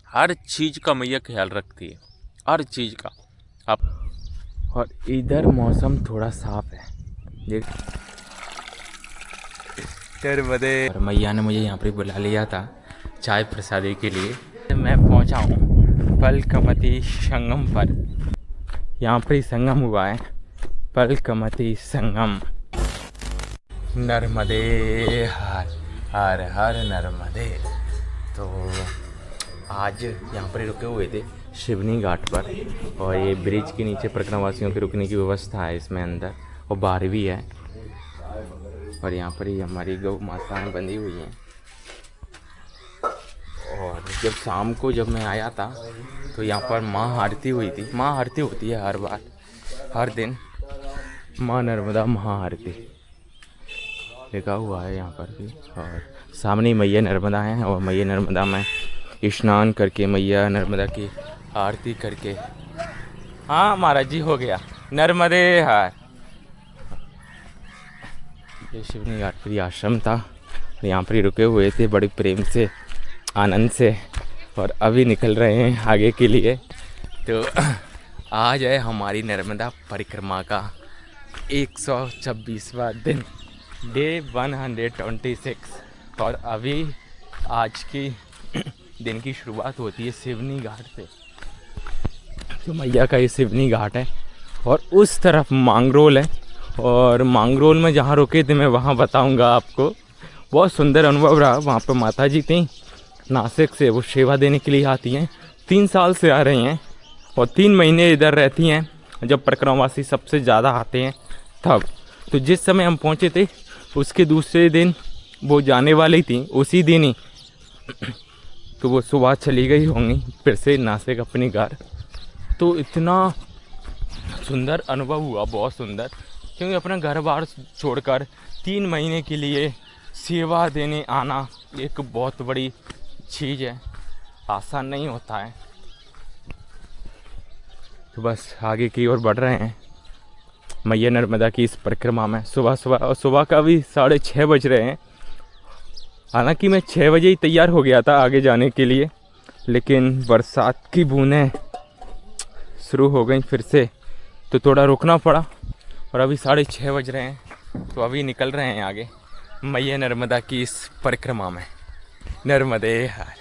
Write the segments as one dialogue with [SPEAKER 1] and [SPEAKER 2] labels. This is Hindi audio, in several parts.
[SPEAKER 1] हर चीज़ का मैया ख्याल रखती है, हर चीज़ का। अब और इधर मौसम थोड़ा साफ है, देख नर्मदे। और मैया ने मुझे यहाँ पर बुला लिया था चाय प्रसादी के लिए। मैं पहुँचा हूँ पलकमती संगम पर। यहाँ पर ही संगम हुआ है, पलकमती संगम। नर्मदे हर हर हर नर्मदे। तो आज यहाँ पर रुके हुए थे शिवनी घाट पर, और ये ब्रिज के नीचे परिक्रमावासियों के रुकने की व्यवस्था है इसमें अंदर, और बाहर भी है। और यहाँ पर ही हमारी गौ माताएं बंधी हुई हैं। और जब शाम को जब मैं आया था तो यहाँ पर माँ आरती हुई थी। माँ आरती होती है हर बार, हर दिन माँ नर्मदा महाआरती लिखा हुआ है यहाँ पर भी। और सामने मैया नर्मदा हैं, और मैया नर्मदा में स्नान करके मैया नर्मदा की आरती करके, हाँ महाराज जी हो गया नर्मदे हार। ये शिवनी घाट पर आश्रम था, यहाँ पर ही रुके हुए थे बड़े प्रेम से, आनंद से, और अभी निकल रहे हैं आगे के लिए। तो आज है हमारी नर्मदा परिक्रमा का 126वां दिन, डे 126। और अभी आज की दिन की शुरुआत होती है शिवनी घाट से। तो मैया का ये शिवनी घाट है, और उस तरफ मांगरोल है। और मांगरोल में जहाँ रुके थे मैं वहाँ बताऊँगा आपको। बहुत सुंदर अनुभव रहा। वहाँ पर माता जी थी नासिक से, वो सेवा देने के लिए आती हैं। 3 साल से आ रही हैं, और 3 महीने इधर रहती हैं। जब परिक्रमावासी सबसे ज़्यादा आते हैं तब, तो जिस समय हम पहुँचे थे उसके दूसरे दिन वो जाने वाली थी, उसी दिन ही तो वो सुबह चली गई होंगी फिर से नासिक अपने घर। तो इतना सुंदर अनुभव हुआ, बहुत सुंदर, क्योंकि अपना घर बार छोड़कर 3 महीने के लिए सेवा देने आना एक बहुत बड़ी चीज़ है, आसान नहीं होता है। तो बस आगे की ओर बढ़ रहे हैं मैया नर्मदा की इस परिक्रमा में। सुबह का भी 6:30 बज रहे हैं। हालांकि मैं 6 बजे ही तैयार हो गया था आगे जाने के लिए, लेकिन बरसात की बूंदें शुरू हो गई फिर से, तो थोड़ा रुकना पड़ा। और अभी 6:30 बज रहे हैं, तो अभी निकल रहे हैं आगे मैया नर्मदा की इस परिक्रमा में। नर्मदे हर।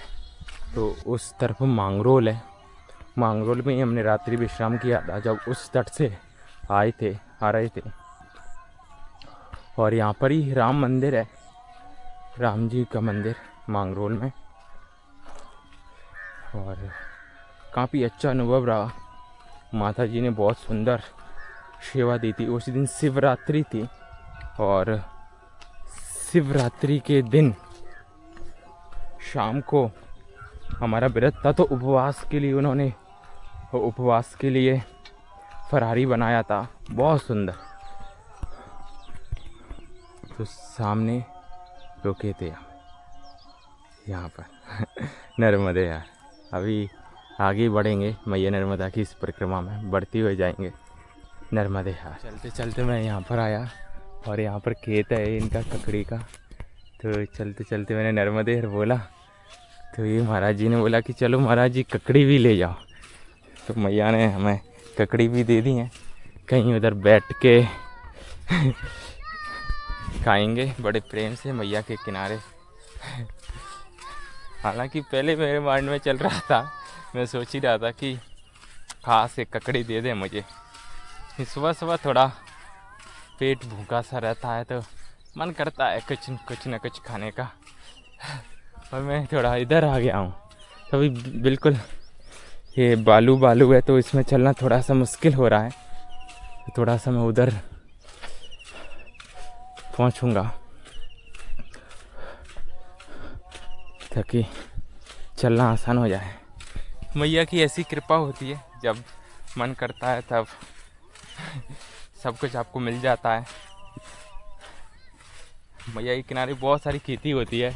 [SPEAKER 1] तो उस तरफ मांगरोल है, मांगरोल में ही हमने रात्रि विश्राम किया था जब उस तट से आ रहे थे। और यहाँ पर ही राम मंदिर है, राम जी का मंदिर मांगरोल में। और काफ़ी अच्छा अनुभव रहा। माता जी ने बहुत सुंदर सेवा दी थी। उस दिन शिवरात्रि थी, और शिवरात्रि के दिन शाम को हमारा व्रत था, तो उपवास के लिए फरारी बनाया था, बहुत सुंदर। तो सामने रुके थे यहाँ पर नर्मदे यार। अभी आगे बढ़ेंगे मैया नर्मदा की इस परिक्रमा में, बढ़ती हुए जाएंगे नर्मदे यार। चलते चलते मैं यहाँ पर आया, और यहाँ पर खेत है इनका ककड़ी का। तो चलते चलते मैंने नर्मदे यार बोला, तो ये महाराज जी ने बोला कि चलो महाराज जी ककड़ी भी ले जाओ। तो मैया ने हमें ककड़ी भी दे दी हैं, कहीं उधर बैठ के खाएंगे बड़े प्रेम से मैया के किनारे। हालांकि पहले मेरे माइंड में चल रहा था, मैं सोच ही रहा था कि खास एक ककड़ी दे दे मुझे। सुबह थोड़ा पेट भूखा सा रहता है, तो मन करता है कुछ न कुछ खाने का। और मैं थोड़ा इधर आ गया हूँ, अभी बिल्कुल ये बालू है, तो इसमें चलना थोड़ा सा मुश्किल हो रहा है। थोड़ा सा मैं उधर पहुँचूँगा ताकि चलना आसान हो जाए। मैया की ऐसी कृपा होती है, जब मन करता है तब सब कुछ आपको मिल जाता है। मैया के किनारे बहुत सारी खेती होती है,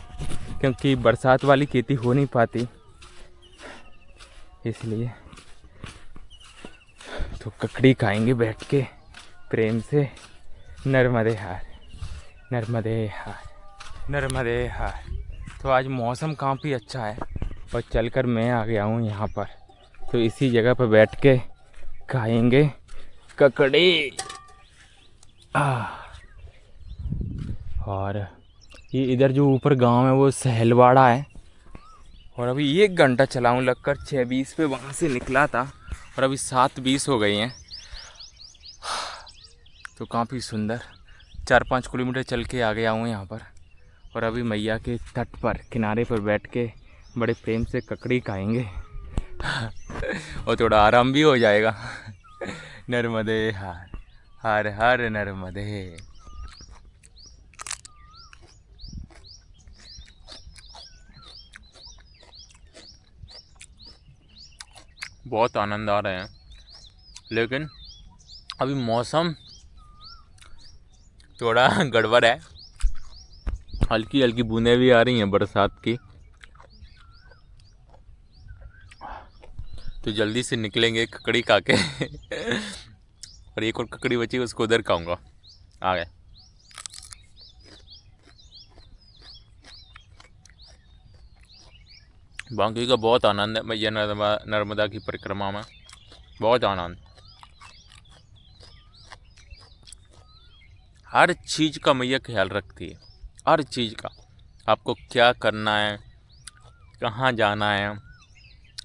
[SPEAKER 1] क्योंकि बरसात वाली खेती हो नहीं पाती, इसलिए तो ककड़ी खाएंगे बैठ के प्रेम से। नर्मदे हार, नर्मदे हार, नर्मदे हार। तो आज मौसम काफ़ी अच्छा है, और चलकर मैं आ गया हूँ यहाँ पर। तो इसी जगह पर बैठ के खाएंगे ककड़ी। और ये इधर जो ऊपर गांव है वो सहलवाड़ा है। और अभी 1 घंटा चला हूँ, लगकर 6:20 पे वहाँ से निकला था और अभी 7:20 हो गई हैं। तो काफ़ी सुंदर 4-5 किलोमीटर चल के आ गया हूँ यहाँ पर। और अभी मैया के तट पर किनारे पर बैठ के बड़े प्रेम से ककड़ी खाएंगे और थोड़ा आराम भी हो जाएगा। नर्मदे हर हर हर नर्मदे। बहुत आनंद आ रहे हैं, लेकिन अभी मौसम थोड़ा गड़बड़ है। हल्की हल्की बूंदें भी आ रही हैं बरसात की। तो जल्दी से निकलेंगे ककड़ी खा के और एक और ककड़ी बची उसको उधर खाऊंगा। आ गए। बाकी का बहुत आनंद है मैया नर्मदा की परिक्रमा में, बहुत आनंद। हर चीज़ का मैया ख्याल रखती है, हर चीज़ का। आपको क्या करना है, कहाँ जाना है,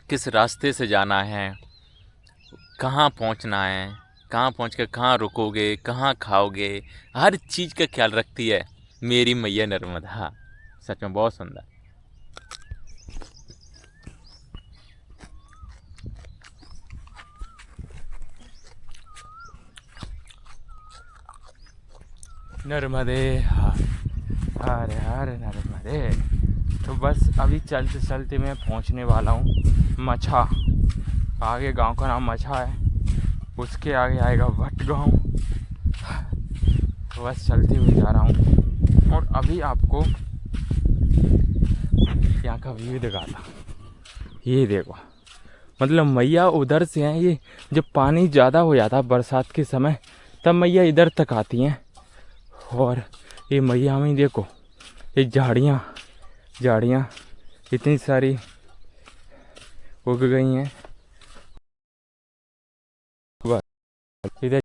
[SPEAKER 1] किस रास्ते से जाना है, कहाँ पहुँचना है, कहाँ पहुँच कर कहाँ रुकोगे, कहाँ खाओगे, हर चीज़ का ख्याल रखती है मेरी मैया नर्मदा। सच में बहुत सुंदर। नर्मदे हर हर नर्मदे। तो बस अभी चलते चलते मैं पहुंचने वाला हूँ मछा। आगे गांव का नाम मछा है, उसके आगे आएगा भट गाँव। तो बस चलते हुए जा रहा हूँ और अभी आपको यहाँ का व्यू दिखाता। ये देखो, मतलब मैया उधर से हैं। ये जब पानी ज़्यादा हो जाता है बरसात के समय, तब मैया इधर तक आती हैं। और ये मैया में देखो, ये झाड़ियाँ इतनी सारी उग गई हैं इधर।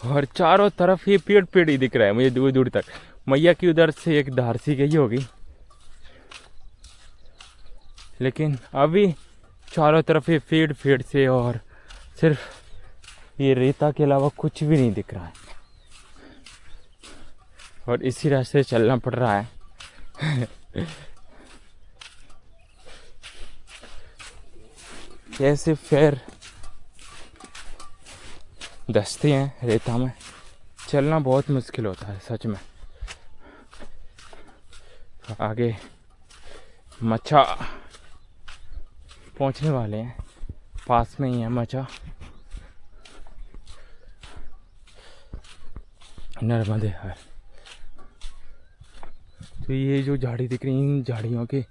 [SPEAKER 1] और चारों तरफ ये पेड़ ही दिख रहा है मुझे दूर दूर तक। मैया की उधर से एक धार सी गई होगी, लेकिन अभी चारों तरफ ये पेड़ से और सिर्फ ये रेता के अलावा कुछ भी नहीं दिख रहा है। और इसी रास्ते चलना पड़ रहा है। कैसे पैर दस्ते हैं रेता में, चलना बहुत मुश्किल होता है सच में। आगे मछा पहुंचने वाले हैं, पास में ही है मछा। नर्मदे हर। तो ये जो झाड़ी दिख रही है, इन झाड़ियों के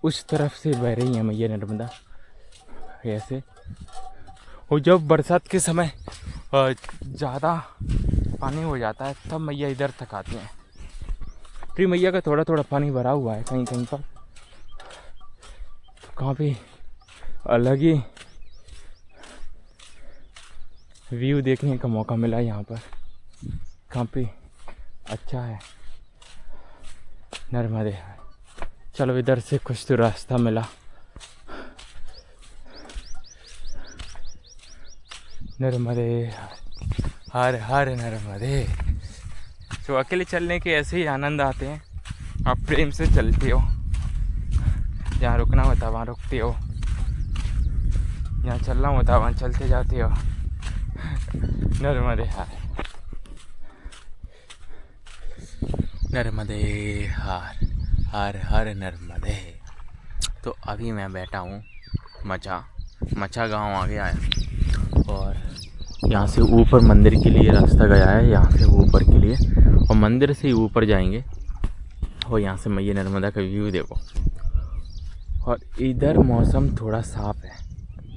[SPEAKER 1] उस तरफ से बह रही है मैया नर्मदा ऐसे। और जब बरसात के समय ज़्यादा पानी हो जाता है तब मैया इधर तक आती हैं। फिर मैया का थोड़ा थोड़ा पानी भरा हुआ है कहीं कहीं पर। काफ़ी अलग ही व्यू देखने का मौका मिला यहाँ पर, काफ़ी अच्छा है। नर्मदे है। चलो इधर से कुछ तो रास्ता मिला। नर्मदे हर हर नर्मदे। तो अकेले चलने के ऐसे ही आनंद आते हैं। आप प्रेम से चलते हो, जहाँ रुकना होता वहाँ रुकते हो, जहाँ चलना होता वहाँ चलते जाते हो। नर्मदे हर नर्मदे हर हर हर नर्मदे। तो अभी मैं बैठा हूँ मचा गांव आ गया है और यहाँ से ऊपर मंदिर के लिए रास्ता गया है, यहाँ से ऊपर के लिए, और मंदिर से ही ऊपर जाएंगे। और यहाँ से मैया नर्मदा का व्यू देखो। और इधर मौसम थोड़ा साफ़ है,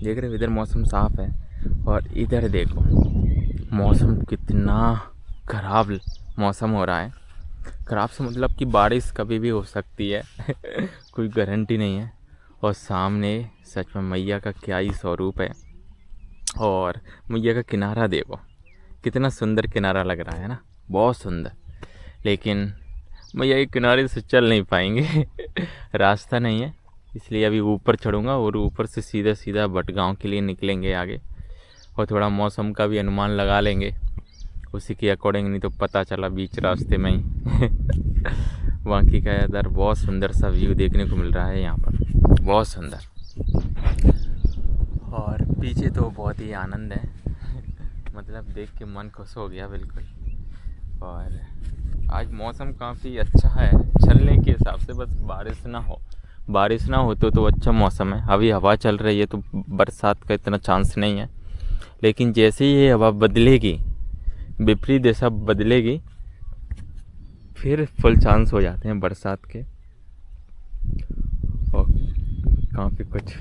[SPEAKER 1] देख रहे हो, इधर मौसम साफ़ है। और इधर देखो मौसम कितना ख़राब मौसम हो रहा है। खराब से मतलब कि बारिश कभी भी हो सकती है कोई गारंटी नहीं है। और सामने सच में मैया का क्या ही स्वरूप है। और मैया का किनारा देखो, कितना सुंदर किनारा लग रहा है ना, बहुत सुंदर। लेकिन मैया के किनारे से चल नहीं पाएंगे रास्ता नहीं है, इसलिए अभी ऊपर चढ़ूँगा और ऊपर से सीधा सीधा भटगांव के लिए निकलेंगे आगे। और थोड़ा मौसम का भी अनुमान लगा लेंगे उसी के अकॉर्डिंग, नहीं तो पता चला बीच रास्ते में ही बाकी का इधर बहुत सुंदर सा व्यू देखने को मिल रहा है यहाँ पर, बहुत सुंदर। और पीछे तो बहुत ही आनंद है मतलब देख के मन खुश हो गया बिल्कुल। और आज मौसम काफ़ी अच्छा है चलने के हिसाब से, बस बारिश ना हो तो अच्छा मौसम है। अभी हवा चल रही है तो बरसात का इतना चांस नहीं है, लेकिन जैसे ही ये हवा बदलेगी, विपरीत दिशा बदलेगी, फिर फुल चांस हो जाते हैं बरसात के। और काफ़ी कुछ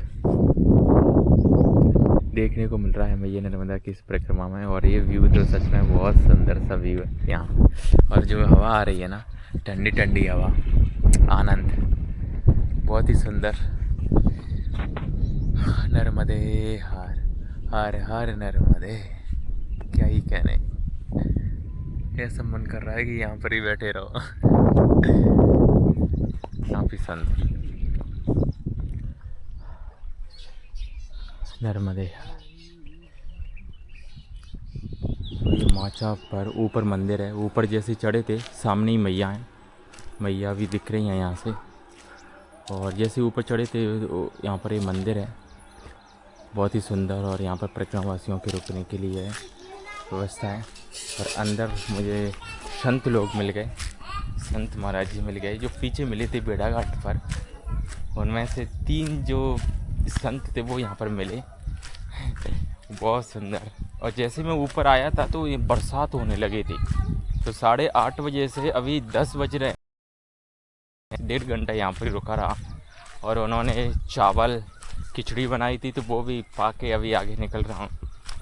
[SPEAKER 1] देखने को मिल रहा है मैया नर्मदा की इस परिक्रमा में। और ये व्यू तो सच में बहुत सुंदर सा व्यू है यहाँ। और जो हवा आ रही है ना, ठंडी ठंडी हवा, आनंद, बहुत ही सुंदर। नर्मदे हर हर हर नर्मदे, क्या ही कहने, ऐसा मन कर रहा है कि यहाँ पर ही बैठे रहो काफ़ी सुंदर। नर्मदे ये माचा पर ऊपर मंदिर है, ऊपर जैसे चढ़े थे सामने ही मैया हैं, मैया भी दिख रही हैं यहाँ से। और जैसे ऊपर चढ़े थे यहाँ पर ये मंदिर है, बहुत ही सुंदर। और यहाँ पर परिक्रमावासियों के रुकने के लिए व्यवस्था है। और अंदर मुझे संत लोग मिल गए, संत महाराज जी मिल गए जो पीछे मिले थे बेड़ा घाट पर। उनमें से 3 जो संत थे वो यहाँ पर मिले बहुत सुंदर। और जैसे मैं ऊपर आया था तो ये बरसात होने लगी थी, तो 8:30 बजे से अभी 10 बज रहे हैं, 1.5 घंटा यहाँ पर रुका रहा। और उन्होंने चावल खिचड़ी बनाई थी तो वो भी पा के अभी आगे निकल रहा हूँ।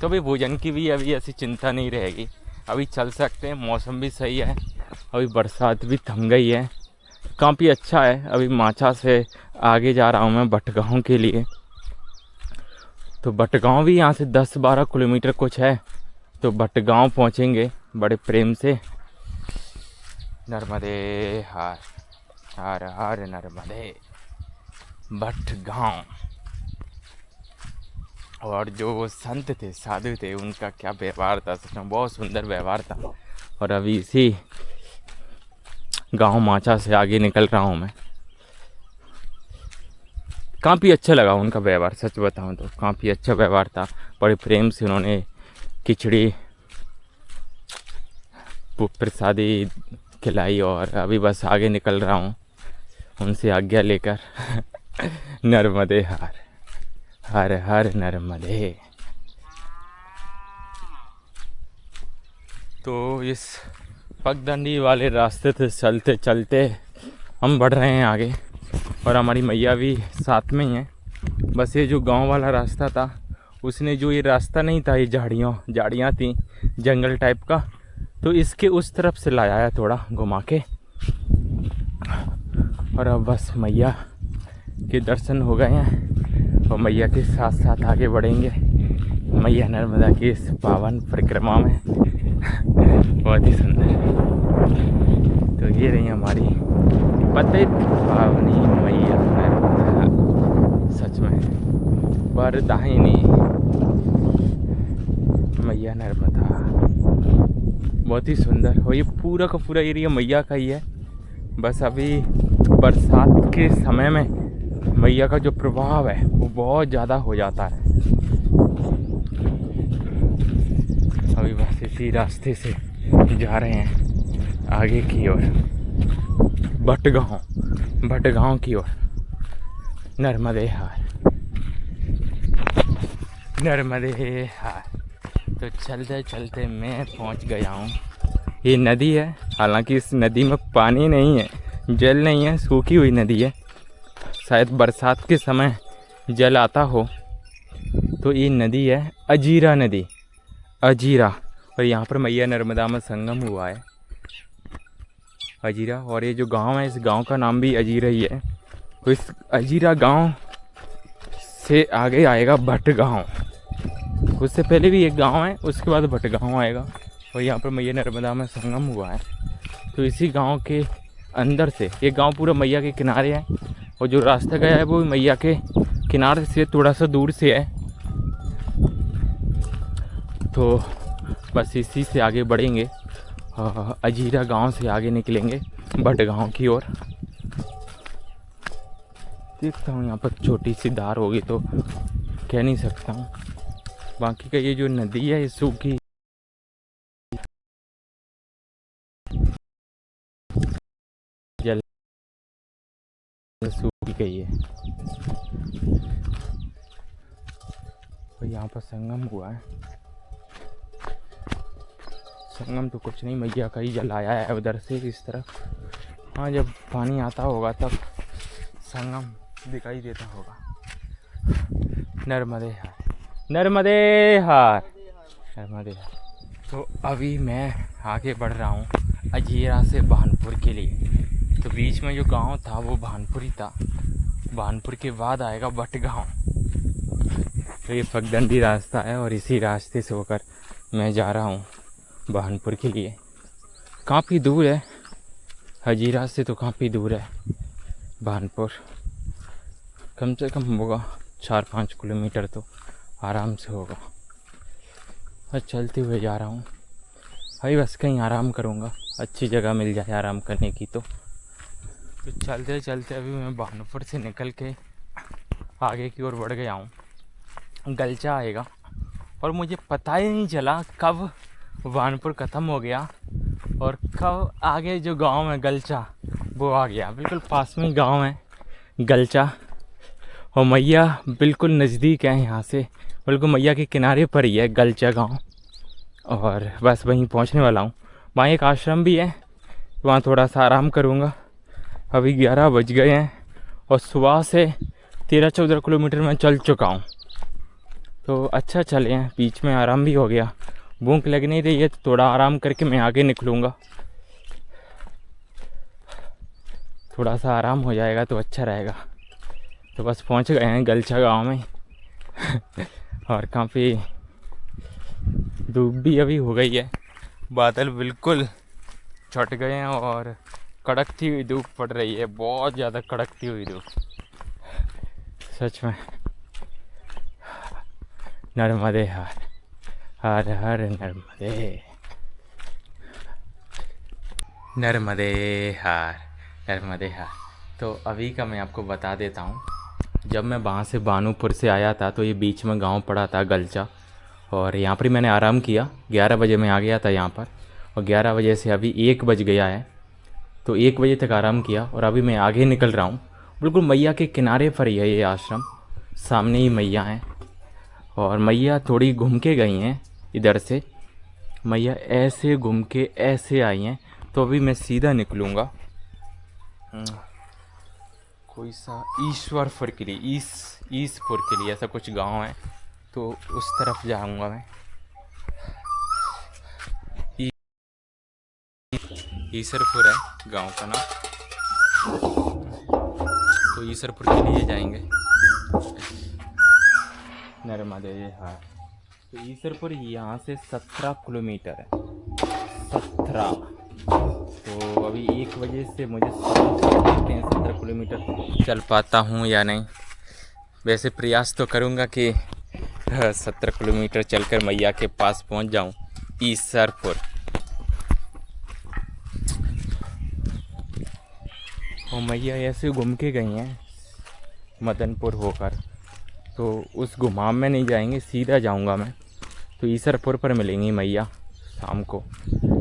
[SPEAKER 1] तो अभी भोजन की भी अभी ऐसी चिंता नहीं रहेगी, अभी चल सकते हैं, मौसम भी सही है, अभी बरसात भी थम गई है, काफ़ी अच्छा है। अभी माचा से आगे जा रहा हूँ मैं भटगांव के लिए। तो भटगांव भी यहाँ से 10-12 किलोमीटर कुछ है, तो भटगांव पहुँचेंगे बड़े प्रेम से। नर्मदे हर हर हर नर्मदे, भटगांव। और जो संत थे, साधु थे, उनका क्या व्यवहार था, सच में बहुत सुंदर व्यवहार था। और अभी इसी गांव माचा से आगे निकल रहा हूँ मैं, काफ़ी अच्छा लगा उनका व्यवहार, सच बताऊँ तो काफ़ी अच्छा व्यवहार था। बड़े प्रेम से उन्होंने खिचड़ी प्रसादी खिलाई। और अभी बस आगे निकल रहा हूँ उनसे आज्ञा लेकर नर्मदे हर हर हर नर्मदे। तो इस पगडंडी वाले रास्ते से चलते चलते हम बढ़ रहे हैं आगे, और हमारी मैया भी साथ में ही है। बस ये जो गांव वाला रास्ता था, उसने जो ये रास्ता नहीं था, ये झाड़ियाँ थी, जंगल टाइप का, तो इसके उस तरफ से लाया है थोड़ा घुमा के। और अब बस मैया के दर्शन हो गए हैं और मैया के साथ साथ आगे बढ़ेंगे मैया नर्मदा की इस पावन परिक्रमा में बहुत ही सुंदर। तो ये रही हमारी पतित पावनी मैया नर्मदा, सच में वरदायिनी मैया नर्मदा, बहुत ही सुंदर। और ये पूरा का पूरा एरिया मैया का ही है। बस अभी बरसात के समय में मैया का जो प्रभाव है वो बहुत ज़्यादा हो जाता है। अभी बस इसी रास्ते से जा रहे हैं आगे की ओर, भटगांव की ओर। नर्मदे हार नर्मदे हार। तो चलते चलते मैं पहुंच गया हूं। ये नदी है, हालांकि इस नदी में पानी नहीं है, जल नहीं है, सूखी हुई नदी है। शायद बरसात के समय जल आता हो। तो ये नदी है अजीरा नदी, अजीरा। और यहाँ पर मैया नर्मदा में संगम हुआ है। अजीरा। और ये जो गांव है, इस गांव का नाम भी अजीरा ही है। तो इस अजीरा गांव से आगे आएगा भट गांव। उससे पहले भी एक गांव है, उसके बाद भट गांव आएगा। और यहाँ पर मैया नर्मदा में संगम हुआ है। तो इसी गांव के अंदर से ये गांव पूरा मैया के किनारे है, और जो रास्ता गया है वो मैया के किनारे से थोड़ा सा दूर से है। तो बस इसी से आगे बढ़ेंगे, अजीरा गांव से आगे निकलेंगे भट गांव की ओर। देखता हूँ, यहाँ पर छोटी सी धार होगी तो कह नहीं सकता हूँ। बाकी का ये जो नदी है, ये सूखी जल सूखी गई है। और यहाँ पर संगम हुआ है। संगम तो कुछ नहीं, मैया का ही जल आया है उधर से इस तरफ। हाँ, जब पानी आता होगा तब संगम दिखाई देता होगा। नर्मदे हार, नर्मदे हार, नर्मदे हार। तो अभी मैं आगे बढ़ रहा हूँ अजीरा से भानपुर के लिए। तो बीच में जो गांव था वो भानपुर ही था। भानपुर के बाद आएगा भट गांव। तो ये पगडंडी रास्ता है, और इसी रास्ते से होकर मैं जा रहा हूँ भानपुर के लिए। काफ़ी दूर है, अजीरा से तो काफ़ी दूर है भानपुर। कम से कम होगा 4-5 किलोमीटर तो आराम से होगा। और चलते हुए जा रहा हूँ भाई, बस कहीं आराम करूँगा, अच्छी जगह मिल जाए आराम करने की। तो चलते चलते अभी मैं भानपुर से निकल के आगे की ओर बढ़ गया हूँ। गलचा आएगा, और मुझे पता ही नहीं चला कब भानपुर ख़त्म हो गया और कब आगे जो गांव है गलचा वो आ गया। बिल्कुल पास में ही गांव है गलचा, और मैया बिल्कुल नज़दीक है यहाँ से, बिल्कुल मैया के किनारे पर ही है गलचा गांव। और बस वहीं पहुँचने वाला हूँ। वहाँ एक आश्रम भी है, वहाँ थोड़ा सा आराम करूँगा। अभी 11 बज गए हैं, और सुबह से 13-14 किलोमीटर मैं चल चुका हूँ। तो अच्छा चले हैं, बीच में आराम भी हो गया। भूख लग नहीं रही है तो थोड़ा आराम करके मैं आगे निकलूँगा। थोड़ा सा आराम हो जाएगा तो अच्छा रहेगा। तो बस पहुँच गए हैं गलचा गांव में। और काफ़ी धूप भी अभी हो गई है, बादल बिल्कुल छट गए हैं, और कड़कती हुई धूप पड़ रही है, बहुत ज़्यादा कड़कती हुई धूप सच में। नर्मदे हार, हर हर नर्मदे, नर्मदे हार, नर्मदे हार। तो अभी का मैं आपको बता देता हूँ, जब मैं वहाँ से भानपुर से आया था तो ये बीच में गांव पड़ा था गलचा, और यहाँ पर ही मैंने आराम किया। 11 बजे मैं आ गया था यहाँ पर, और 11 बजे से अभी 1 बज गया है, तो 1 बजे तक आराम किया। और अभी मैं आगे निकल रहा हूँ, बिल्कुल मैया के किनारे पर ही है ये आश्रम, सामने ही मैया हैं। और मैया थोड़ी घूम के गई हैं इधर से, मैया ऐसे घूम के ऐसे आई हैं। तो अभी मैं सीधा निकलूँगा कोई सा ईश्वरपुर के लिए, ईसपुर के लिए, ऐसा कुछ गांव है, तो उस तरफ जाऊंगा मैं। ईसरपुर है गांव का नाम, तो ईसरपुर के लिए जाएंगे। नर्मदे हार। तो ईसरपुर यहाँ से 17 किलोमीटर है, 17। तो अभी 1 बजे से मुझे देखते हैं 17 किलोमीटर चल पाता हूँ या नहीं। वैसे प्रयास तो करूँगा कि 17 किलोमीटर चलकर मैया के पास पहुँच जाऊँ, ईसरपुर। और मैया ऐसे घूम के गई हैं मदनपुर होकर, तो उस घुमाव में नहीं जाएंगे, सीधा जाऊंगा मैं। तो ईसरपुर पर मिलेंगी मैया शाम को।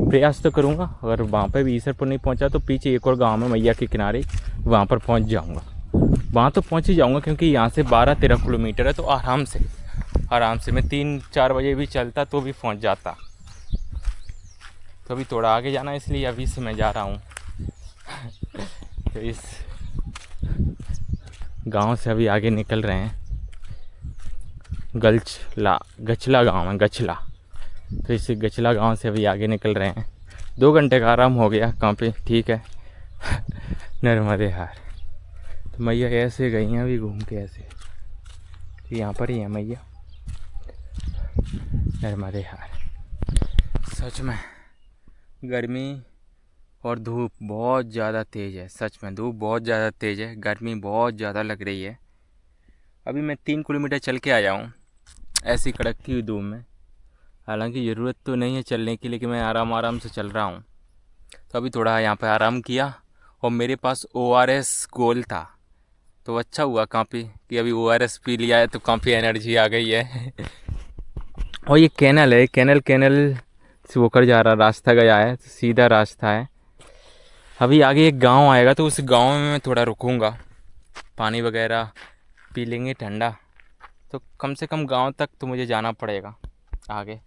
[SPEAKER 1] प्रयास तो करूंगा, अगर वहाँ पे भी ईसरपुर नहीं पहुँचा तो पीछे एक और गांव है मैया के किनारे, वहाँ पर पहुँच जाऊंगा। वहाँ तो पहुँच ही जाऊंगा, क्योंकि यहाँ से 12-13 किलोमीटर है, तो आराम से मैं 3-4 बजे भी चलता तो भी पहुँच जाता। तो अभी थोड़ा आगे जाना, इसलिए अभी से मैं जा रहा हूँ। तो इस गांव से अभी आगे निकल रहे हैं, गचला गांव है, गचला। तो इस गचला गांव से अभी आगे निकल रहे हैं। 2 घंटे का आराम हो गया, काफ़ी ठीक है। नर्मदे हार। तो मैया ऐसे गई हैं अभी घूम के ऐसे, तो यहाँ पर ही है मैया नर्मदे हार। सच में गर्मी और धूप बहुत ज़्यादा तेज़ है, सच में धूप बहुत ज़्यादा तेज़ है, गर्मी बहुत ज़्यादा लग रही है। अभी मैं 3 किलोमीटर चल के आया हूँ ऐसी कड़कती हुई धूप में। हालांकि ज़रूरत तो नहीं है चलने की, लेकिन मैं आराम से चल रहा हूँ। तो अभी थोड़ा यहाँ पर आराम किया और मेरे पास ORS गोल था, तो अच्छा हुआ काफ़ी कि अभी ORS पी लिया है, तो काफ़ी एनर्जी आ गई है। और ये कैनल है, कैनल से होकर जा रहा रास्ता गया है, तो सीधा रास्ता है। अभी आगे एक गांव आएगा, तो उस गांव में मैं थोड़ा रुकूंगा, पानी वगैरह पी लेंगे ठंडा। तो कम से कम गांव तक तो मुझे जाना पड़ेगा आगे,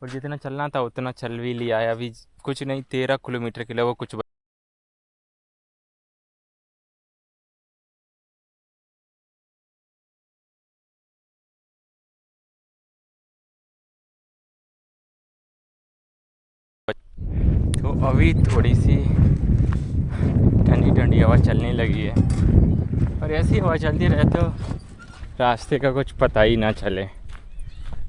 [SPEAKER 1] और जितना चलना था उतना चल भी लिया है। अभी कुछ नहीं, 13 किलोमीटर के लिए वो कुछ तो अभी थोड़ी सी ठंडी हवा चलने लगी है, और ऐसी हवा चलती रहे तो रास्ते का कुछ पता ही ना चले।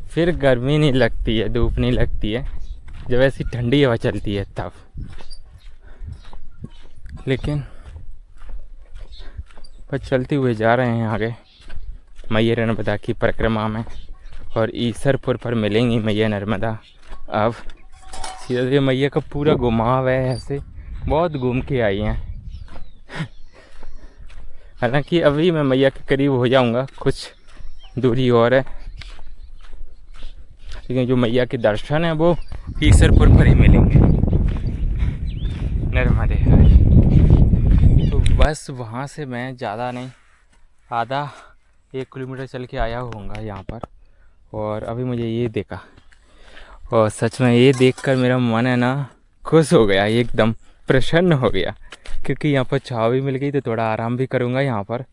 [SPEAKER 1] फिर गर्मी नहीं लगती है, धूप नहीं लगती है, जब ऐसी ठंडी हवा चलती है तब। लेकिन बस चलते हुए जा रहे हैं आगे मैया नर्मदा की परिक्रमा में, और ईसरपुर पर मिलेंगी मैया नर्मदा। अब सीधे मैया का पूरा घुमाव है, ऐसे बहुत घूम के आई हैं। हालांकि अभी मैं मैया के करीब हो जाऊंगा, कुछ दूरी और है, लेकिन जो मैया के दर्शन है वो ईसरपुर पर ही मिलेंगे नर्मदे हार। तो बस वहाँ से मैं ज़्यादा नहीं, आधा 1 किलोमीटर चल के आया होऊंगा यहाँ पर, और अभी मुझे ये देखा, और सच में ये देखकर मेरा मन है ना खुश हो गया, एकदम प्रसन्न हो गया, क्योंकि यहाँ पर छाव भी मिल गई, तो थोड़ा आराम भी करूँगा यहाँ पर।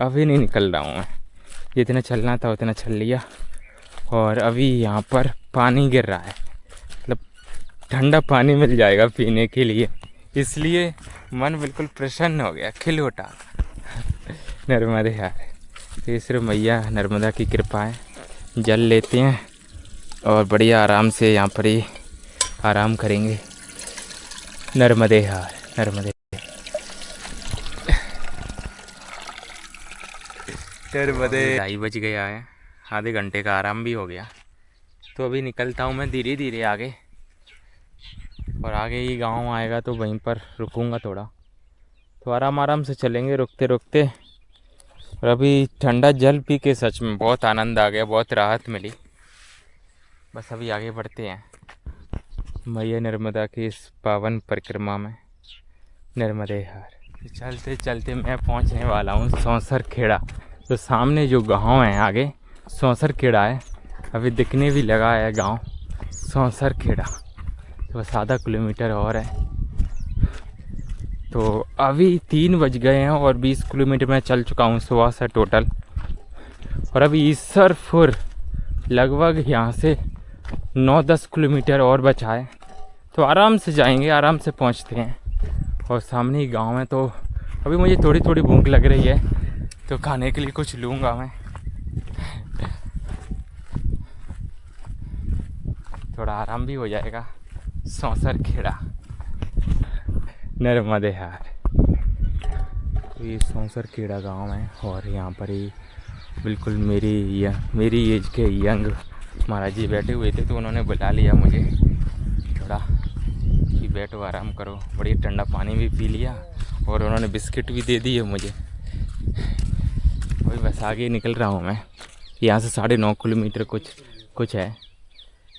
[SPEAKER 1] अभी नहीं निकल रहा हूँ मैं, जितना चलना था उतना चल लिया। और अभी यहाँ पर पानी गिर रहा है, मतलब ठंडा पानी मिल जाएगा पीने के लिए, इसलिए मन बिल्कुल प्रसन्न हो गया, खिल उठा। नर्मदे हार, ये सिर्फ मैया नर्मदा की कृपा है। जल लेते हैं और बढ़िया आराम से यहाँ पर ही आराम करेंगे। नर्मदे हार, नर्मदे 2:30 बज गया है, आधे घंटे का आराम भी हो गया। तो अभी निकलता हूँ मैं धीरे धीरे आगे, और आगे ही गांव आएगा तो वहीं पर रुकूंगा थोड़ा, तो आराम से चलेंगे रुकते रुकते। और अभी ठंडा जल पी के सच में बहुत आनंद आ गया, बहुत राहत मिली। बस अभी आगे बढ़ते हैं मैया नर्मदा की इस पावन परिक्रमा में नर्मदे हार। चलते चलते मैं पहुंचने वाला हूं सौंसर खेड़ा। तो सामने जो गांव है आगे सौंसर खेड़ा है, अभी दिखने भी लगा है गांव सौंसर खेड़ा। तो बस आधा किलोमीटर और है, तो अभी 3 बज गए हैं और 20 किलोमीटर मैं चल चुका हूँ सुबह से टोटल। और अभी ईसरपुर लगभग यहाँ से 9-10 किलोमीटर और बचा है, तो आराम से जाएंगे, आराम से पहुँचते हैं। और सामने ही गांव है, तो अभी मुझे थोड़ी थोड़ी भूख लग रही है, तो खाने के लिए कुछ लूँगा मैं। थोड़ा आराम भी हो जाएगा। सौंसर खेड़ा नर्मदे हार, तो ये सौंसर खेड़ा गांव है, और यहाँ पर ही बिल्कुल मेरी एज के यंग महाराज जी बैठे हुए थे, तो उन्होंने बुला लिया मुझे थोड़ा कि बैठो आराम करो। बड़ी ठंडा पानी भी पी लिया, और उन्होंने बिस्किट भी दे दिए मुझे। वही बस आगे निकल रहा हूँ मैं, यहाँ से 9.5 किलोमीटर कुछ है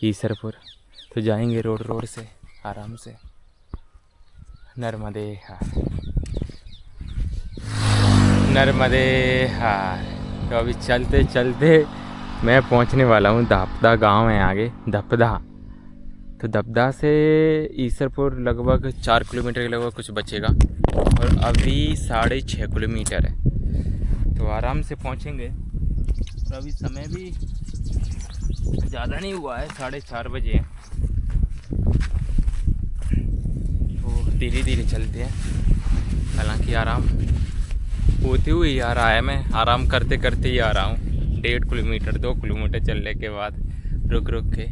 [SPEAKER 1] ईसरपुर, तो जाएंगे रोड से आराम से नर्मदे हार, नर्मदे हार। तो अभी चलते चलते मैं पहुंचने वाला हूं धपदा गांव है आगे धपदा। तो धपदा से ईसरपुर लगभग 4 किलोमीटर के लगभग कुछ बचेगा, और अभी 6.5 किलोमीटर है, तो आराम से पहुंचेंगे। तो अभी समय भी ज़्यादा नहीं हुआ है, 4:30 बजे हैं, तो धीरे धीरे चलते हैं, हालांकि आराम होते हुए ही आ रहा है। मैं आराम करते करते ही आ रहा हूँ। 1.5 किलोमीटर 2 किलोमीटर चलने के बाद रुक रुक के।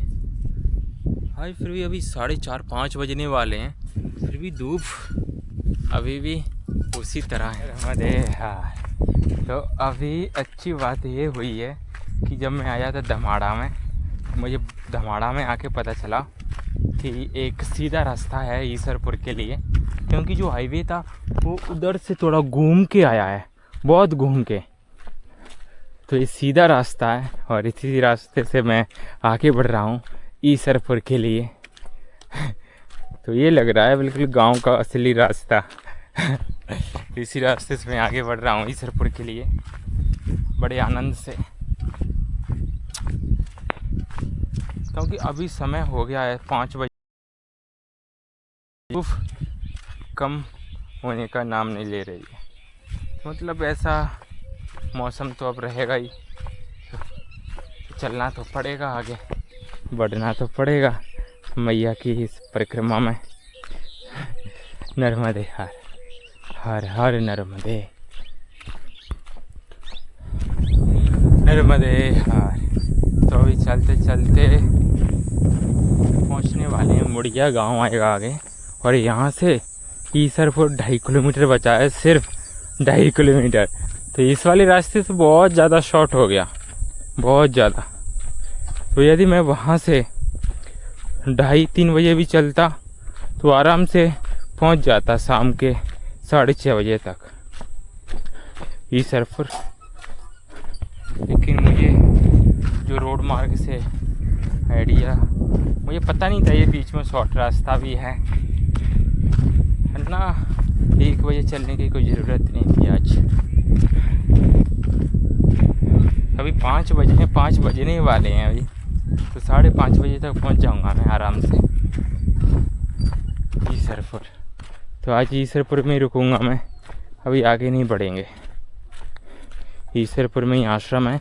[SPEAKER 1] हाँ, फिर भी अभी 4:30-5 बजने वाले हैं, फिर भी धूप अभी भी उसी तरह है। हाँ, तो अभी अच्छी बात ये हुई है कि जब मैं आया था धमाड़ा में, मुझे धमाड़ा में आके पता चला कि एक सीधा रास्ता है ईसरपुर के लिए, क्योंकि जो हाईवे था वो उधर से थोड़ा घूम के आया है, बहुत घूम के। तो ये सीधा रास्ता है और इसी रास्ते से मैं आगे बढ़ रहा हूँ ईसरपुर के लिए। तो ये लग रहा है बिल्कुल गांव का असली रास्ता। इसी रास्ते से मैं आगे बढ़ रहा हूँ ईसरपुर के लिए बड़े आनंद से, क्योंकि अभी समय हो गया है 5 बजे। धूप कम होने का नाम नहीं ले रही है, मतलब ऐसा मौसम तो अब रहेगा ही। चलना तो पड़ेगा, आगे बढ़ना तो पड़ेगा मैया की इस परिक्रमा में। नर्मदे हर हर हर नर्मदे नर्मदे हर। तो अभी चलते चलते पहुंचने वाले हैं, मुड़िया गांव आएगा आगे, और यहाँ से ईसरपुर 2.5 किलोमीटर बचा है, सिर्फ 2.5 किलोमीटर। तो इस वाले रास्ते से बहुत ज़्यादा शॉर्ट हो गया, बहुत ज़्यादा। तो यदि मैं वहाँ से 2:30-3 बजे भी चलता तो आराम से पहुँच जाता शाम के 6:30 बजे तक ईसरपुर। लेकिन मुझे जो रोड मार्ग से आइडिया, मुझे पता नहीं था ये बीच में शॉर्ट रास्ता भी है ना। 1 बजे चलने की कोई ज़रूरत नहीं थी आज। अभी 5 बजने वाले हैं अभी, तो 5:30 बजे तक पहुंच जाऊंगा मैं आराम से ईसरपुर। तो आज ईसरपुर में ही रुकूंगा मैं, अभी आगे नहीं बढ़ेंगे। ईसरपुर में ही आश्रम है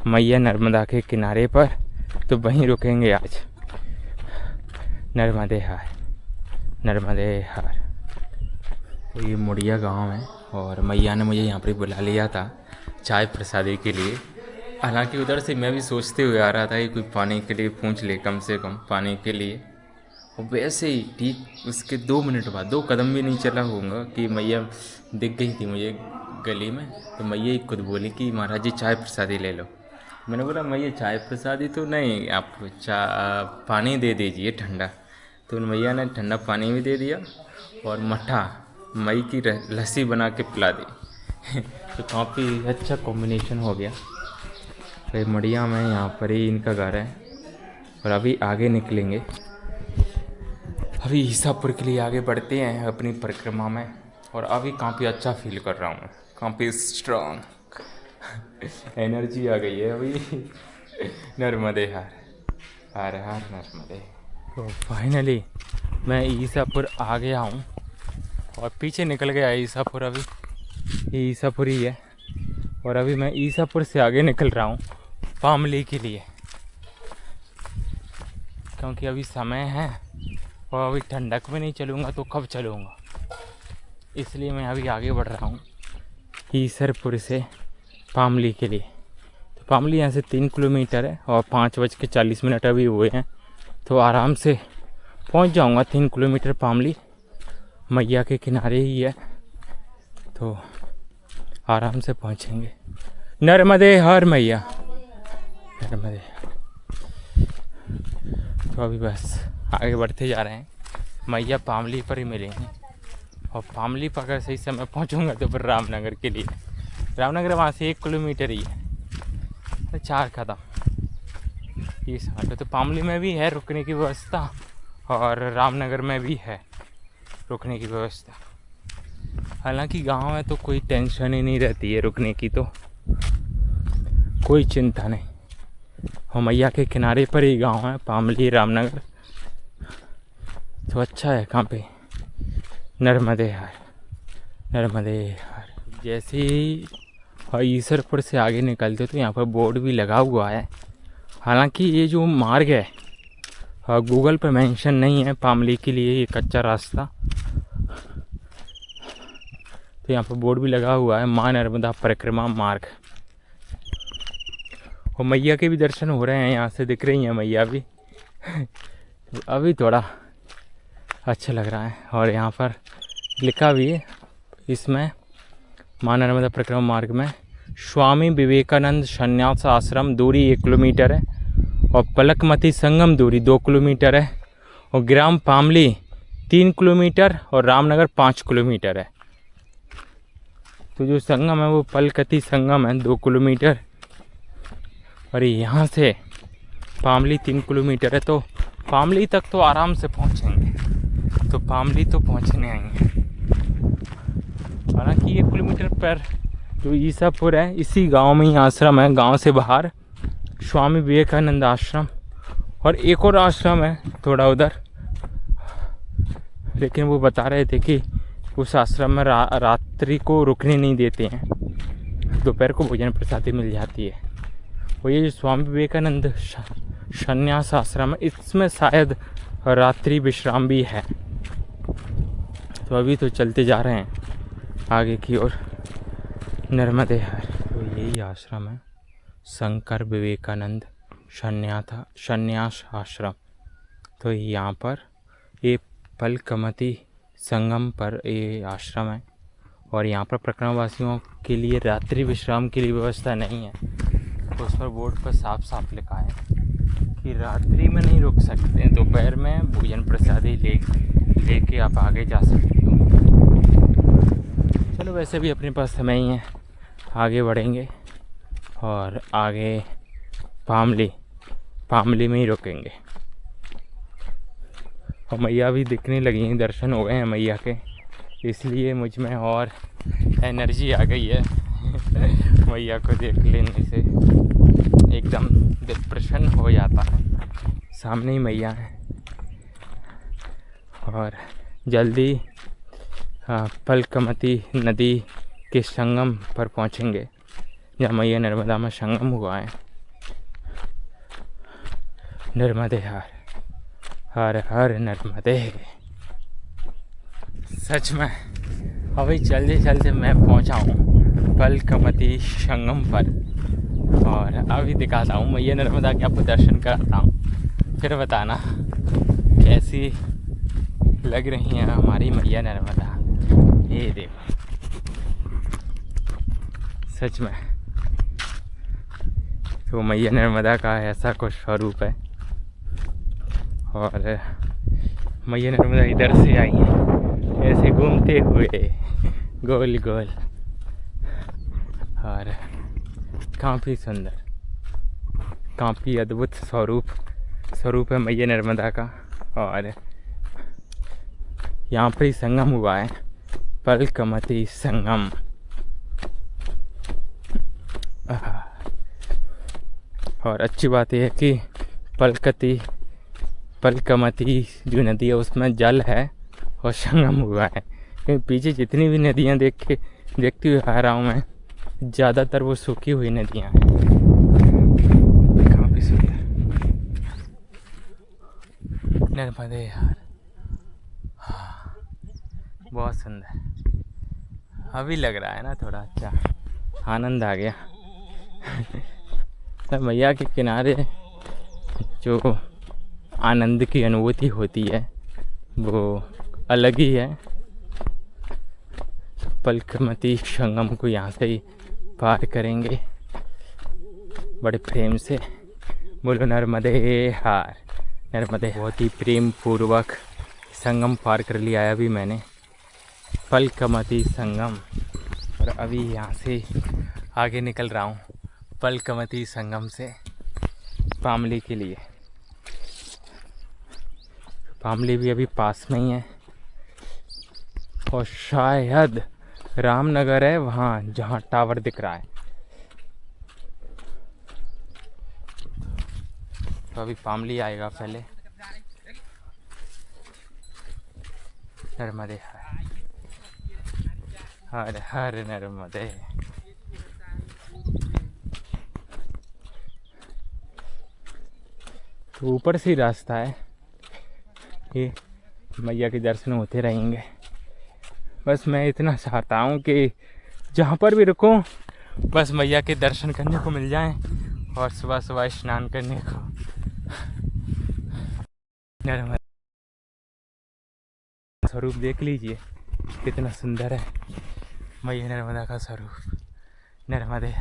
[SPEAKER 1] मैया नर्मदा के किनारे पर, तो वहीं रुकेंगे आज। नर्मदे हार नर्मदे हार। तो ये मुड़िया गांव है और मैया ने मुझे यहाँ पर बुला लिया था चाय प्रसादी के लिए। हालांकि उधर से मैं भी सोचते हुए आ रहा था कि कोई पानी के लिए पूछ ले, कम से कम पानी के लिए। और वैसे ही ठीक उसके 2 मिनट बाद, 2 कदम भी नहीं चला होऊंगा कि मैया दिख गई थी मुझे गली में। तो मैया ही खुद बोली कि महाराज जी चाय प्रसादी ले लो। मैंने बोला मैया चाय प्रसादी तो नहीं, आप पानी दे दीजिए ठंडा। तो मैया ने ठंडा पानी भी दे दिया और मट्ठा मई की लस्सी बना के पिला दी। तो काफ़ी अच्छा कॉम्बिनेशन हो गया। तो मड़िया में यहाँ पर ही इनका घर है और अभी आगे निकलेंगे। अभी ईसापुर के लिए आगे बढ़ते हैं अपनी परिक्रमा में, और अभी काफ़ी अच्छा फील कर रहा हूँ, काफ़ी स्ट्रॉन्ग एनर्जी आ गई है अभी। नर्मदे हर हर हर नर्मदे। तो फाइनली मैं ईसापुर आ गया हूँ और पीछे निकल गया ईसापुर। अभी ये ईसापुर ही है और अभी मैं ईसापुर से आगे निकल रहा हूँ पामली के लिए, क्योंकि अभी समय है और अभी ठंडक में नहीं चलूँगा तो कब चलूँगा, इसलिए मैं अभी आगे बढ़ रहा हूँ ईसरपुर से पामली के लिए। तो पामली यहाँ से 3 किलोमीटर है और 5:40 अभी हुए हैं, तो आराम से पहुँच जाऊँगा 3 किलोमीटर पामली। मैया के किनारे ही है, तो आराम से पहुँचेंगे। नर्मदे हर मैया नर्मदे। तो अभी बस आगे बढ़ते जा रहे हैं, मैया पामली पर ही मिलेंगे। और पामली पर अगर सही समय पहुंचूंगा तो फिर रामनगर के लिए, रामनगर वहाँ से 1 किलोमीटर ही है, तो 4 कदम ये साथ। तो पामली में भी है रुकने की व्यवस्था और रामनगर में भी है रुकने की व्यवस्था। हालांकि गांव में तो कोई टेंशन ही नहीं रहती है रुकने की, तो कोई चिंता नहीं। और मैया के किनारे पर ही गांव है पामली रामनगर, तो अच्छा है। कहाँ पे नर्मदे हर नर्मदे हर। जैसे ही ईसरपुर से आगे निकलते तो यहाँ पर बोर्ड भी लगा हुआ है। हालांकि ये जो मार्ग है गूगल पर मेंशन नहीं है पामली के लिए, ये कच्चा रास्ता। तो यहाँ पर बोर्ड भी लगा हुआ है, माँ नर्मदा परिक्रमा मार्ग। और मैया के भी दर्शन हो रहे हैं, यहाँ से दिख रही हैं मैया भी। अभी थोड़ा अच्छा लग रहा है। और यहाँ पर लिखा भी है इसमें, माँ नर्मदा परिक्रमा मार्ग में स्वामी विवेकानंद संन्यास आश्रम दूरी 1 किलोमीटर है, और पलकमती संगम दूरी 2 किलोमीटर है, और ग्राम पामली 3 किलोमीटर, और रामनगर 5 किलोमीटर है। तो जो संगम है वो पलकती संगम है 2 किलोमीटर, और यहाँ से पामली 3 किलोमीटर है। तो पामली तक तो आराम से पहुँचेंगे, तो पामली तो पहुँचने आएंगे। हालांकि 1 किलोमीटर पर जो ईसापुर है, इसी गांव में ही आश्रम है, गांव से बाहर स्वामी विवेकानंद आश्रम, और एक और आश्रम है थोड़ा उधर, लेकिन वो बता रहे थे कि उस आश्रम में रात्रि को रुकने नहीं देते हैं, दोपहर को भोजन प्रसादी मिल जाती है। और ये जो स्वामी विवेकानंद संन्यास आश्रम है, इसमें शायद रात्रि विश्राम भी है। तो अभी तो चलते जा रहे हैं आगे की ओर, नर्मदे हर। तो यही आश्रम है, शंकर विवेकानंद संन्यास आश्रम। तो यहाँ पर ये पलकमती संगम पर ये आश्रम है, और यहाँ पर परिक्रमावासियों के लिए रात्रि विश्राम की व्यवस्था नहीं है। तो उस पर बोर्ड पर साफ साफ लिखा है कि रात्रि में नहीं रुक सकते, दोपहर में भोजन प्रसादी लेके आप आगे जा सकते हो। चलो वैसे भी अपने पास समय ही है, आगे बढ़ेंगे और आगे पामली में ही रुकेंगे। और मैया भी दिखने लगी हैं, दर्शन हो गए हैं मैया के, इसलिए मुझ में और एनर्जी आ गई है। मैया को देख लेने से एकदम दिल प्रसन्न हो जाता है। सामने ही मैया है, और जल्दी पलकमती नदी के संगम पर पहुंचेंगे, जहाँ मैया नर्मदा में संगम हुआ है। नर्मदे हर हर हर नर्मदे। सच में अभी चलते चलते मैं पहुंचा हूँ पलकमती संगम पर, और अभी दिखाता हूँ मैया नर्मदा के आपको दर्शन कराता हूँ, फिर बताना कैसी लग रही हैं हमारी मैया नर्मदा। ये देखो, सच में तो मैया नर्मदा का ऐसा कुछ स्वरूप है। और मैया नर्मदा इधर से आई हैं ऐसे घूमते हुए गोल गोल, और काफ़ी सुंदर, काफ़ी अद्भुत स्वरूप है मैया नर्मदा का। और यहाँ पर ही संगम हुआ है, पलकमती संगम। और अच्छी बात यह है कि पलकमती जो नदी है उसमें जल है और संगम हुआ है, क्योंकि पीछे जितनी भी नदियाँ देखती हुई आ रहा हूँ मैं, ज़्यादातर वो सूखी हुई नदियाँ हैं। काफ़ी सुंदर नर्मदे यार, हाँ बहुत सुंदर। अभी लग रहा है ना थोड़ा अच्छा, आनंद आ गया। तो मैया के किनारे जो आनंद की अनुभूति होती है वो अलग ही है। पलकमती संगम को यहाँ से ही पार करेंगे बड़े प्रेम से। बोलो नर्मदे हार, नर्मदे। बहुत ही प्रेम पूर्वक संगम पार कर लिया है अभी मैंने, पलकमती संगम। और अभी यहाँ से आगे निकल रहा हूँ पलकमती संगम से पामली के लिए। पामली भी अभी पास में ही है, और शायद रामनगर है वहाँ जहाँ टावर दिख रहा है। तो अभी पामली आएगा पहले। नर्मदे हर हर नर्मदे। तो ऊपर से ही रास्ता है, ये मैया के दर्शन होते रहेंगे। बस मैं इतना चाहता हूँ कि जहाँ पर भी रुकूँ बस मैया के दर्शन करने को मिल जाएं और सुबह सुबह स्नान करने को। नर्मदा स्वरूप देख लीजिए कितना सुंदर है मैया नर्मदा का स्वरूप। नर्मदे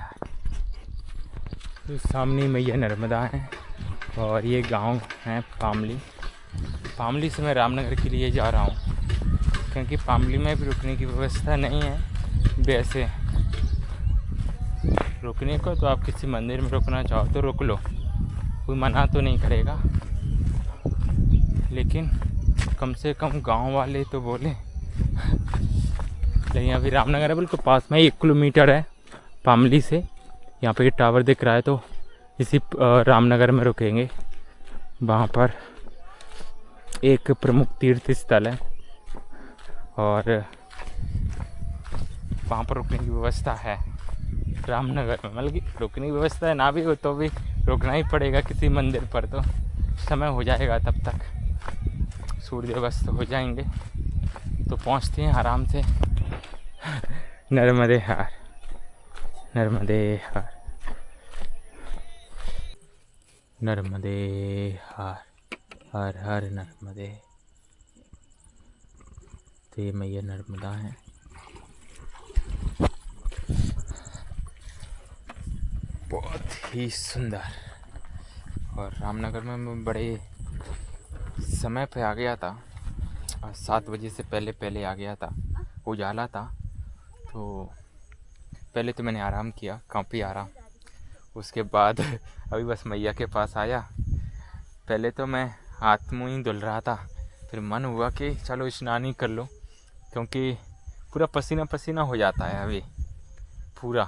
[SPEAKER 1] तो सामने मैया नर्मदा है और ये गांव है पामली। पामली से मैं रामनगर के लिए जा रहा हूँ क्योंकि पामली में भी रुकने की व्यवस्था नहीं है। वैसे रुकने को तो आप किसी मंदिर में रुकना चाहो तो रुक लो, कोई मना तो नहीं करेगा, लेकिन कम से कम गांव वाले तो बोले। लेकिन अभी रामनगर है बिल्कुल पास में 1 किलोमीटर है पामली से। यहाँ पे टावर दिख रहा है तो इसी रामनगर में रुकेंगे। वहाँ पर एक प्रमुख तीर्थ स्थल है और वहाँ पर रुकने की व्यवस्था है रामनगर में। मतलब कि रुकने की व्यवस्था है ना भी हो तो भी रुकना ही पड़ेगा किसी मंदिर पर। तो समय हो जाएगा तब तक सूर्य अस्त हो जाएंगे तो पहुँचते हैं आराम से। नर्मदे हार, नर्मदे हार, नर्मदे हार, हर हर नर्मदे। तो ये मैया नर्मदा है। बहुत ही सुंदर। और रामनगर में मैं बड़े समय पे आ गया था, 7 बजे से पहले आ गया था। उजाला था तो पहले तो मैंने आराम किया, काफ़ी आराम। उसके बाद अभी बस मैया के पास आया। पहले तो मैं हाथ मुँह ही धुल रहा था, फिर मन हुआ कि चलो स्नान ही कर लो क्योंकि पूरा पसीना पसीना हो जाता है अभी पूरा।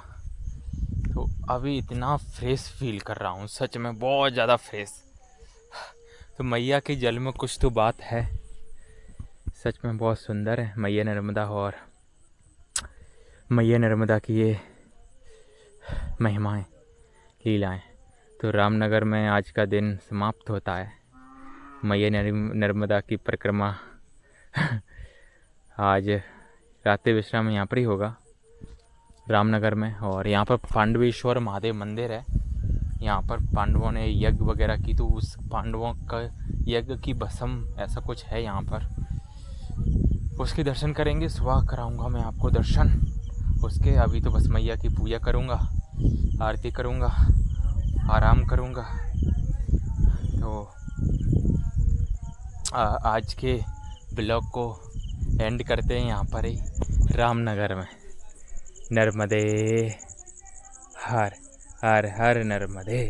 [SPEAKER 1] तो अभी इतना फ्रेश फील कर रहा हूँ, सच में बहुत ज़्यादा फ्रेश। तो मैया के जल में कुछ तो बात है, सच में बहुत सुंदर है मैया नर्मदा। और मैया नर्मदा की ये महिमाएं, लीलाएं। तो रामनगर में आज का दिन समाप्त होता है। मैया नर्मदा की परिक्रमा आज रात्रि विश्राम यहाँ पर ही होगा रामनगर में। और यहाँ पर पांडवेश्वर महादेव मंदिर है। यहाँ पर पांडवों ने यज्ञ वगैरह की तो उस पांडवों का यज्ञ की भस्म ऐसा कुछ है यहाँ पर, उसके दर्शन करेंगे। सुबह कराऊंगा मैं आपको दर्शन उसके। अभी तो बस मैया की पूजा करूँगा, आरती करूँगा, आराम करूँगा। तो आज के ब्लॉग को एंड करते हैं यहाँ पर ही रामनगर में। नर्मदे हर हर हर नर्मदे।